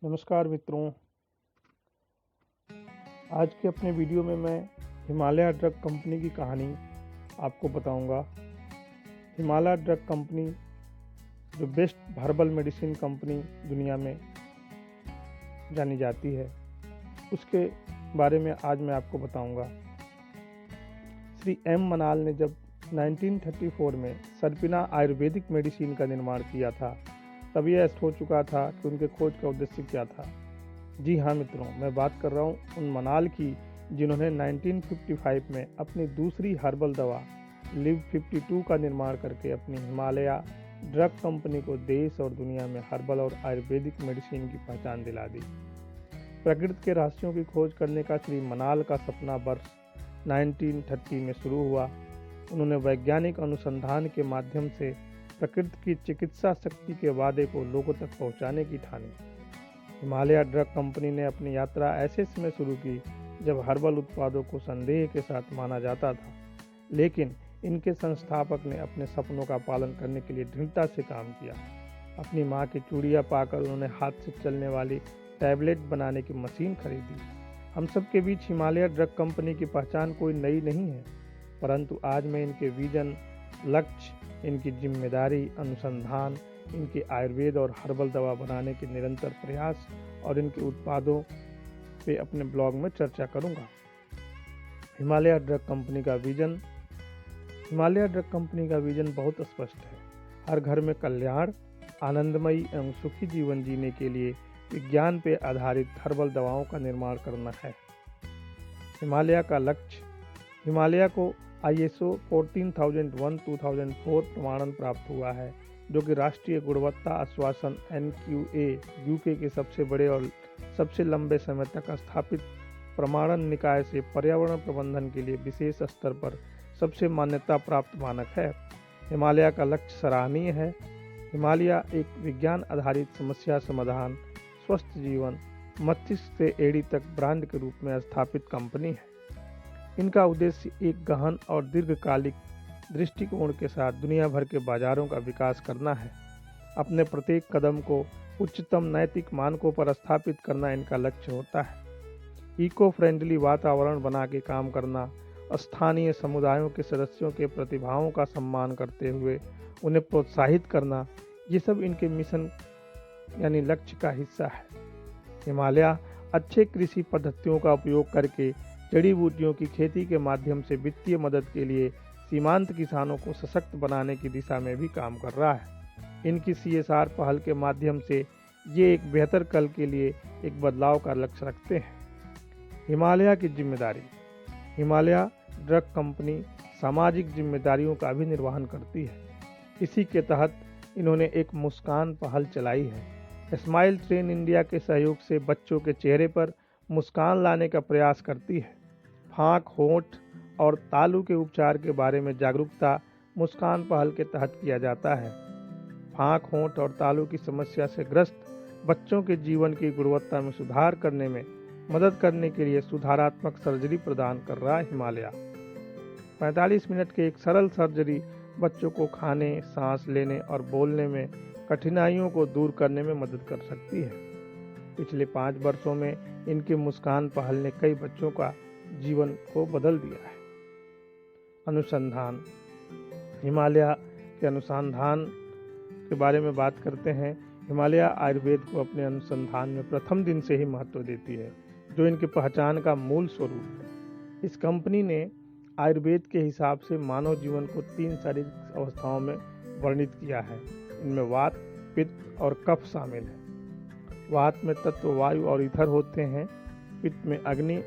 नमस्कार मित्रों। आज के अपने वीडियो में मैं हिमालय ड्रग कंपनी की कहानी आपको बताऊंगा। हिमालय ड्रग कंपनी जो बेस्ट हर्बल मेडिसिन कंपनी दुनिया में जानी जाती है, उसके बारे में आज मैं आपको बताऊंगा। श्री एम मनाल ने जब 1934 में सरपिना आयुर्वेदिक मेडिसिन का निर्माण किया था, तब यह स्पष्ट हो चुका था कि उनके खोज का उद्देश्य क्या था। जी हाँ मित्रों, मैं बात कर रहा हूँ उन मनाल की जिन्होंने 1955 में अपनी दूसरी हर्बल दवा लिव 52 का निर्माण करके अपनी हिमालय ड्रग कंपनी को देश और दुनिया में हर्बल और आयुर्वेदिक मेडिसिन की पहचान दिला दी। प्रकृति के रहस्यों की खोज करने का श्री मनाल का सपना वर्ष 1930 में शुरू हुआ। उन्होंने वैज्ञानिक अनुसंधान के माध्यम से प्रकृति की चिकित्सा शक्ति के वादे को लोगों तक पहुंचाने की ठानी। हिमालय ड्रग कंपनी ने अपनी यात्रा ऐसे समय शुरू की जब हर्बल उत्पादों को संदेह के साथ माना जाता था, लेकिन इनके संस्थापक ने अपने सपनों का पालन करने के लिए दृढ़ता से काम किया। अपनी मां की चूड़ियां पाकर उन्होंने हाथ से चलने वाली टैबलेट बनाने की मशीन खरीदी। हम सब के बीच हिमालय ड्रग कंपनी की पहचान कोई नई नहीं है, परंतु आज मैं इनके विजन, लक्ष्य, इनकी जिम्मेदारी, अनुसंधान, इनके आयुर्वेद और हर्बल दवा बनाने के निरंतर प्रयास और इनके उत्पादों पे अपने ब्लॉग में चर्चा करूंगा। हिमालय ड्रग कंपनी का विजन। हिमालय ड्रग कंपनी का विजन बहुत स्पष्ट है। हर घर में कल्याण, आनंदमयी एवं सुखी जीवन जीने के लिए विज्ञान पे आधारित हर्बल दवाओं का निर्माण करना है। हिमालय का लक्ष्य। हिमालय को ISO 14001-2004 प्रमाणन प्राप्त हुआ है, जो कि राष्ट्रीय गुणवत्ता आश्वासन NQA UK के सबसे बड़े और सबसे लंबे समय तक स्थापित प्रमाणन निकाय से पर्यावरण प्रबंधन के लिए विशेष स्तर पर सबसे मान्यता प्राप्त मानक है। हिमालय का लक्ष्य सराहनीय है। हिमालय एक विज्ञान आधारित समस्या समाधान, स्वस्थ जीवन, मस्तिष्क से एड़ी तक ब्रांड के रूप में स्थापित कंपनी है। इनका उद्देश्य एक गहन और दीर्घकालिक दृष्टिकोण के साथ दुनिया भर के बाजारों का विकास करना है। अपने प्रत्येक कदम को उच्चतम नैतिक मानकों पर स्थापित करना इनका लक्ष्य होता है। इको फ्रेंडली वातावरण बना के काम करना, स्थानीय समुदायों के सदस्यों के प्रतिभाओं का सम्मान करते हुए उन्हें प्रोत्साहित करना, ये सब इनके मिशन यानी लक्ष्य का हिस्सा है। हिमालय अच्छे कृषि पद्धतियों का उपयोग करके जड़ी बूटियों की खेती के माध्यम से वित्तीय मदद के लिए सीमांत किसानों को सशक्त बनाने की दिशा में भी काम कर रहा है। इनकी CSR पहल के माध्यम से ये एक बेहतर कल के लिए एक बदलाव का लक्ष्य रखते हैं। हिमालय की जिम्मेदारी। हिमालय ड्रग कंपनी सामाजिक जिम्मेदारियों का भी निर्वहन करती है। इसी के तहत इन्होंने एक मुस्कान पहल चलाई है। स्माइल ट्रेन इंडिया के सहयोग से बच्चों के चेहरे पर मुस्कान लाने का प्रयास करती है। फांक, होंठ और तालू के उपचार के बारे में जागरूकता मुस्कान पहल के तहत किया जाता है। फांक, होंठ और तालू की समस्या से ग्रस्त बच्चों के जीवन की गुणवत्ता में सुधार करने में मदद करने के लिए सुधारात्मक सर्जरी प्रदान कर रहा है हिमालय। 45 मिनट के एक सरल सर्जरी बच्चों को खाने, सांस लेने और बोलने में कठिनाइयों को दूर करने में मदद कर सकती है। पिछले 5 वर्षों में इनकी मुस्कान पहल ने कई बच्चों का जीवन को बदल दिया है। अनुसंधान। हिमालय के अनुसंधान के बारे में बात करते हैं। हिमालय आयुर्वेद को अपने अनुसंधान में प्रथम दिन से ही महत्व देती है, जो इनकी पहचान का मूल स्वरूप है। इस कंपनी ने आयुर्वेद के हिसाब से मानव जीवन को 3 शारीरिक अवस्थाओं में वर्णित किया है। इनमें वात, पित्त और कफ शामिल है। वात में तत्व वायु और ईथर होते हैं, पित्त में अग्नि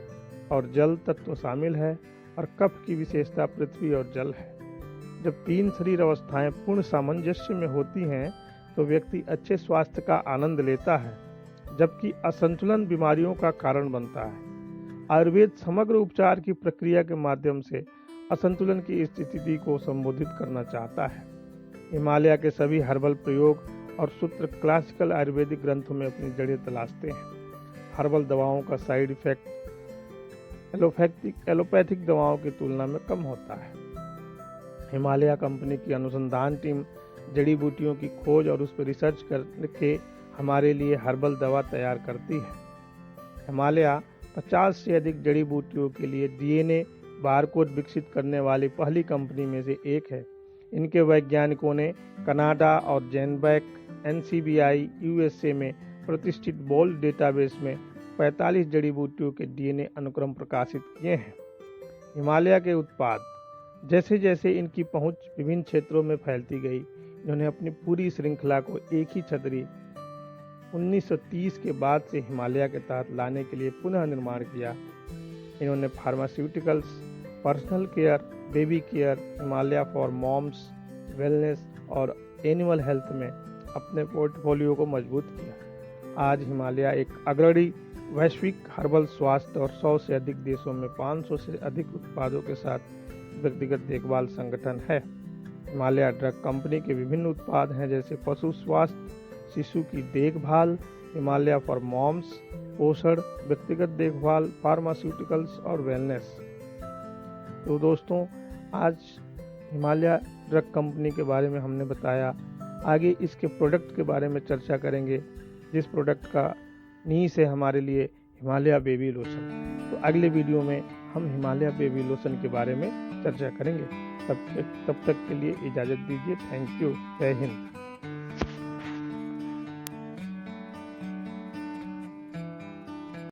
और जल तत्व शामिल है और कफ की विशेषता पृथ्वी और जल है। जब 3 शरीर अवस्थाएं पूर्ण सामंजस्य में होती हैं तो व्यक्ति अच्छे स्वास्थ्य का आनंद लेता है, जबकि असंतुलन बीमारियों का कारण बनता है। आयुर्वेद समग्र उपचार की प्रक्रिया के माध्यम से असंतुलन की स्थिति को संबोधित करना चाहता है। हिमालय के सभी हर्बल प्रयोग और सूत्र क्लासिकल आयुर्वेदिक ग्रंथों में अपनी जड़ें तलाशते हैं। हर्बल दवाओं का साइड इफेक्ट एलोपैथिक दवाओं की तुलना में कम होता है। हिमालय कंपनी की अनुसंधान टीम जड़ी बूटियों की खोज और उस पर रिसर्च करके हमारे लिए हर्बल दवा तैयार करती है। हिमालय 50 से अधिक जड़ी बूटियों के लिए डीएनए बारकोड विकसित करने वाली पहली कंपनी में से एक है। इनके वैज्ञानिकों ने कनाडा और जेनबैक एनसीबीआई यूएसए में प्रतिष्ठित बोल्ड डेटाबेस में 45 जड़ी बूटियों के डीएनए अनुक्रम प्रकाशित किए हैं। हिमालय के उत्पाद जैसे जैसे इनकी पहुंच विभिन्न क्षेत्रों में फैलती गई, इन्होंने अपनी पूरी श्रृंखला को एक ही छतरी 1930 के बाद से हिमालय के तहत लाने के लिए पुनः निर्माण किया। इन्होंने pharmaceuticals, personal care, baby care, Himalaya for moms, wellness और एनिमल हेल्थ में अपने पोर्टफोलियो को मजबूत किया। आज हिमालय एक अग्रणी वैश्विक हर्बल स्वास्थ्य और 100 से अधिक देशों में 500 से अधिक उत्पादों के साथ व्यक्तिगत देखभाल संगठन है। हिमालय ड्रग कंपनी के विभिन्न उत्पाद हैं जैसे पशु स्वास्थ्य, शिशु की देखभाल, हिमालय फॉर मॉम्स, पोषण, व्यक्तिगत देखभाल, फार्मास्यूटिकल्स और वेलनेस। तो दोस्तों, आज हिमालय ड्रग कंपनी के बारे में हमने बताया। आगे इसके प्रोडक्ट के बारे में चर्चा करेंगे, जिस प्रोडक्ट का नीस है हमारे लिए हिमालय बेबी लोशन। तो अगले वीडियो में हम हिमालय बेबी लोशन के बारे में चर्चा करेंगे। तब तक के लिए इजाज़त दीजिए। Thank you. जय हिंद।